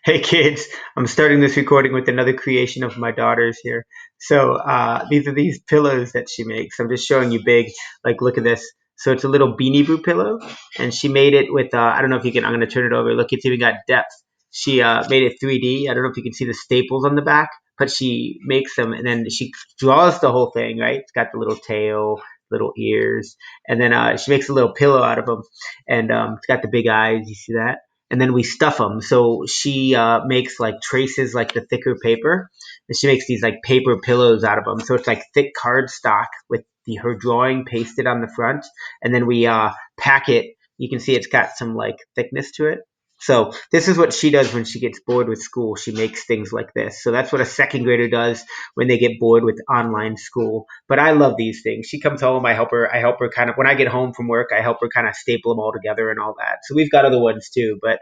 Hey kids, I'm starting this recording with another creation of my daughter's here. These are these pillows that she makes. I'm just showing you big, like look at this. So it's a little Beanie Boo pillow, and she made it with, I don't know if you can, I'm going to turn it over. Look, it's even got depth. She made it 3D. I don't know if you can see the staples on the back, but she makes them and then she draws the whole thing, right? It's got the little tail, little ears, and then she makes a little pillow out of them, and it's got the big eyes. You see that? And then we stuff them. So she makes like traces like the thicker paper, and she makes these like paper pillows out of them. So it's like thick cardstock with her drawing pasted on the front, and then we pack it. You can see it's got some like thickness to it. So this is what she does when she gets bored with school. She makes things like this. So that's what a second grader does when they get bored with online school. But I love these things. She comes home, I help her. I help her kind of when I get home from work. I help her kind of staple them all together and all that. So we've got other ones too, but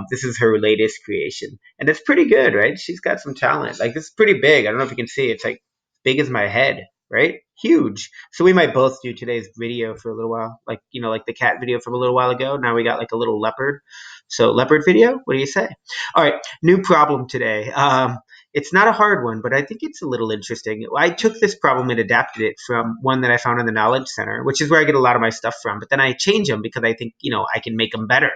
this is her latest creation, and it's pretty good, right? She's got some talent. Like this is pretty big. I don't know if you can see. It's like big as my head, right? Huge. So we might both do today's video for a little while, like like the cat video from a little while ago. Now we got like a little leopard. So leopard video. What do you say? All right, new problem today. It's not a hard one, but I think it's a little interesting. I took this problem and adapted it from one that I found in the Knowledge Center, which is where I get a lot of my stuff from. But then I change them because I think I can make them better.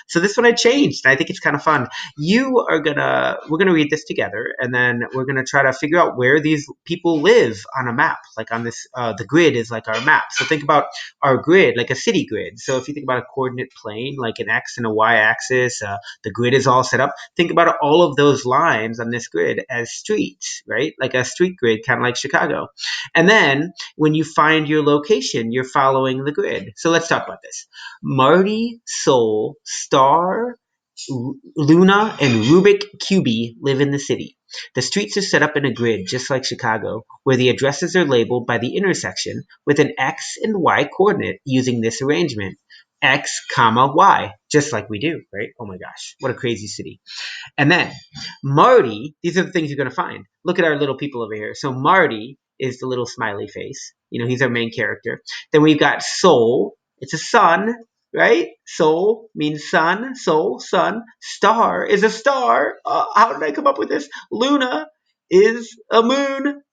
So this one I changed, and I think it's kind of fun. We're gonna read this together, and then we're gonna try to figure out where these people live on a map. Like on this, the grid is like our map. So think about our grid, like a city grid. So if you think about a coordinate plane, like an x and a y axis, the grid is all set up. Think about all of those lines on this grid as streets, right? Like a street grid, kind of like Chicago. And then when you find your location, you're following the grid. So let's talk about this. Marty, Sol, Star, Luna, and Rubik Cubey live in the city. The streets are set up in a grid just like Chicago, where the addresses are labeled by the intersection with an X and Y coordinate using this arrangement. X, comma, Y, just like we do, right? Oh my gosh, what a crazy city. And then Marty, these are the things you're going to find. Look at our little people over here. So Marty is the little smiley face. He's our main character. Then we've got Sol. It's a sun, right? Sol means sun. Sol, sun. Star is a star. How did I come up with this? Luna is a moon.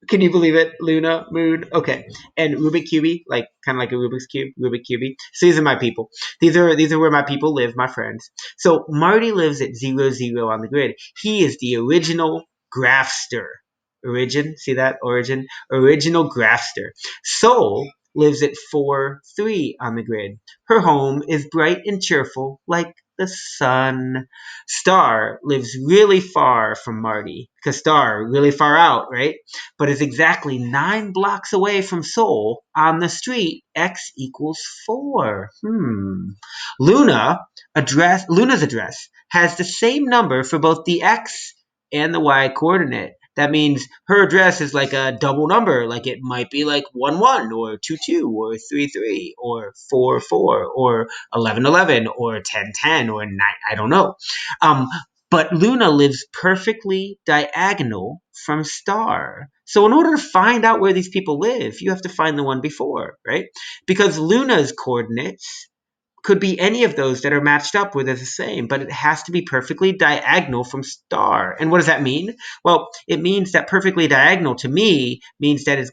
Can you believe it? Luna, moon. Okay. And Rubik Cubey, like kind of like a Rubik's Cube, Rubik Cubey. So these are my people. These are where my people live, my friends. So Marty lives at 0, 0 on the grid. He is the original graphster. See that? Original graphster. Sol lives at 4, 3 on the grid. Her home is bright and cheerful, like the sun. Star lives really far from Marty, because Star really far out, right? But is exactly 9 blocks away from Seoul on the street X equals 4. Luna's address has the same number for both the X and the Y coordinate. That means her address is like a double number, like it might be like 1, 1 or 2, 2 or 3, 3 or 4, 4 or 11, 11 or 10, 10 or 9. I don't know. Um, but Luna lives perfectly diagonal from Star. So in order to find out where these people live, you have to find the one before, right? Because Luna's coordinates could be any of those that are matched up where they're the same, but it has to be perfectly diagonal from Star. And what does that mean? Well, it means that perfectly diagonal to me means that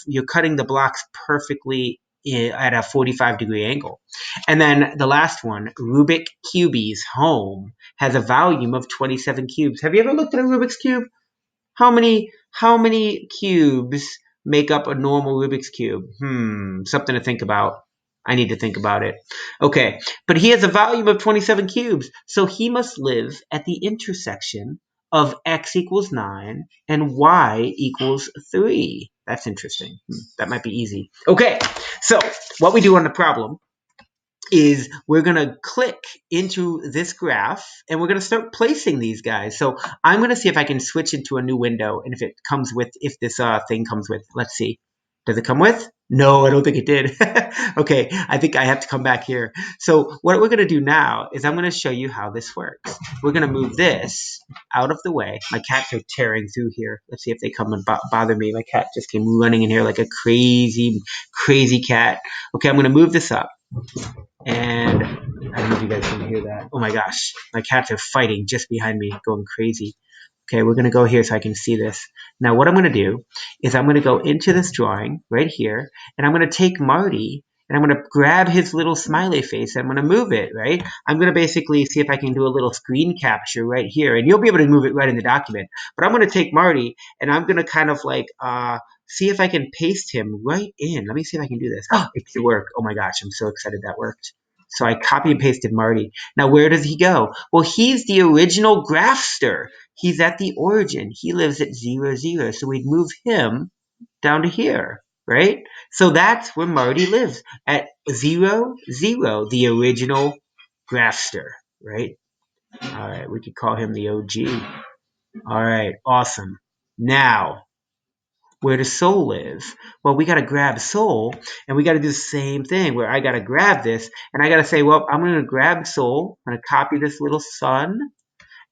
you're cutting the blocks perfectly at a 45-degree angle. And then the last one, Rubik Cubey's home has a volume of 27 cubes. Have you ever looked at a Rubik's Cube? How many cubes make up a normal Rubik's Cube? Something to think about. I need to think about it. Okay, but he has a volume of 27 cubes, so he must live at the intersection of x equals 9 and y equals 3. That's interesting. That might be easy. Okay, so what we do on the problem is we're going to click into this graph and we're going to start placing these guys. So I'm going to see if I can switch into a new window and if this thing comes with, let's see. Does it come with? No, I don't think it did. Okay, I think I have to come back here. So what we're going to do now is I'm going to show you how this works. We're going to move this out of the way. My cats are tearing through here. Let's see if they come and bother me. My cat just came running in here like a crazy, crazy cat. Okay, I'm going to move this up. And I don't know if you guys can hear that. Oh my gosh, my cats are fighting just behind me, going crazy. Okay, we're going to go here so I can see this. Now, what I'm going to do is I'm going to go into this drawing right here, and I'm going to take Marty, and I'm going to grab his little smiley face, and I'm going to move it, right? I'm going to basically see if I can do a little screen capture right here, and you'll be able to move it right in the document. But I'm going to take Marty, and I'm going to kind of like see if I can paste him right in. Let me see if I can do this. Oh, it could work. Oh my gosh, I'm so excited that worked. So I copy and pasted Marty. Now, where does he go? Well, he's the original graphster. He's at the origin. He lives at 0, 0. So we'd move him down to here, right? So that's where Marty lives, at 0, 0, the original graphster, right? All right, we could call him the OG. All right, awesome. Now, where does Soul live? Well, we got to grab Soul, and we got to do the same thing where I got to grab this, and I got to say, well, I'm going to grab Soul. I'm going to copy this little sun,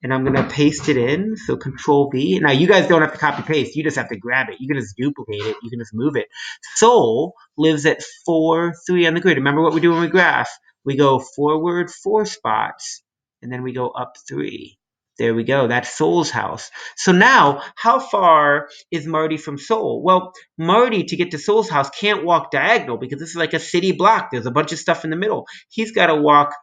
and I'm gonna paste it in. So Control V. Now you guys don't have to copy paste. You just have to grab it. You can just duplicate it. You can just move it. Soul lives at 4, 3 on the grid. Remember what we do when we graph? We go forward 4 spots, and then we go up 3. There we go. That's Soul's house. So now, how far is Marty from Soul? Well, Marty, to get to Soul's house, can't walk diagonal because this is like a city block. There's a bunch of stuff in the middle. He's got to walk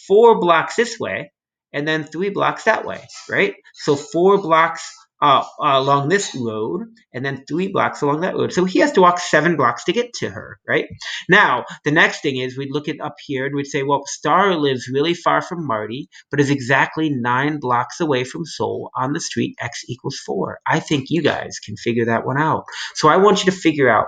4 blocks this way, and then 3 blocks that way, right? So 4 blocks along this road, and then 3 blocks along that road. So he has to walk 7 blocks to get to her, right? Now, the next thing is we'd look at up here and we'd say, well, Star lives really far from Marty, but is exactly 9 blocks away from Soul on the street x equals 4. I think you guys can figure that one out. So I want you to figure out,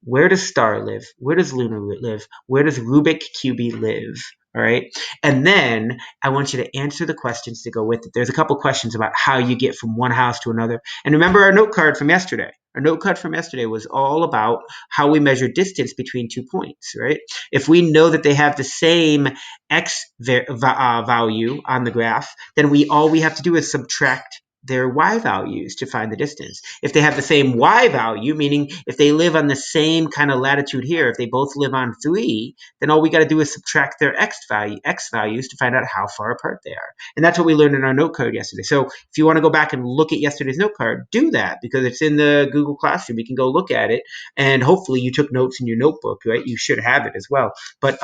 where does Star live? Where does Luna live? Where does Rubik QB live? All right. And then I want you to answer the questions to go with it. There's a couple questions about how you get from one house to another. And remember our note card from yesterday. Our note card from yesterday was all about how we measure distance between 2 points, right? If we know that they have the same x value on the graph, then all we have to do is subtract their y values to find the distance. If they have the same y value, meaning if they live on the same kind of latitude here, if they both live on 3, then all we got to do is subtract their x values to find out how far apart they are. And that's what we learned in our note card yesterday. So if you want to go back and look at yesterday's note card, do that because it's in the Google Classroom. You can go look at it, and hopefully you took notes in your notebook, right? You should have it as well. But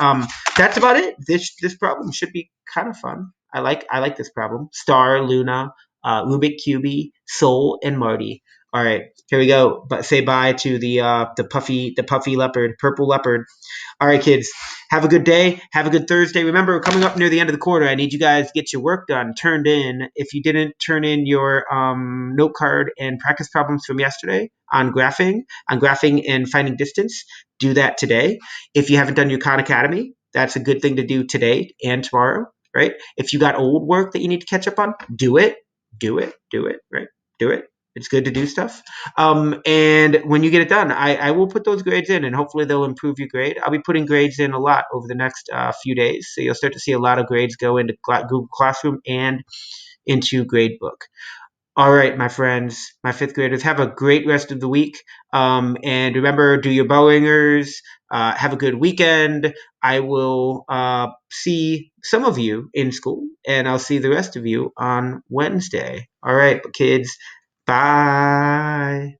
that's about it. This problem should be kind of fun. I like this problem. Star, Luna, Rubik QB, Soul, and Marty. All right, here we go. But say bye to the puffy leopard, purple leopard. All right, kids, have a good day. Have a good Thursday. Remember, coming up near the end of the quarter, I need you guys to get your work done, turned in. If you didn't turn in your note card and practice problems from yesterday on graphing and finding distance, do that today. If you haven't done your Khan Academy, that's a good thing to do today and tomorrow, right? If you got old work that you need to catch up on, do it, right? Do it. It's good to do stuff. And when you get it done, I will put those grades in, and hopefully they'll improve your grade. I'll be putting grades in a lot over the next few days, so you'll start to see a lot of grades go into Google Classroom and into Gradebook. All right, my friends, my 5th graders, have a great rest of the week. And remember, do your bow ringers. Have a good weekend. I will see some of you in school, and I'll see the rest of you on Wednesday. All right, kids, bye.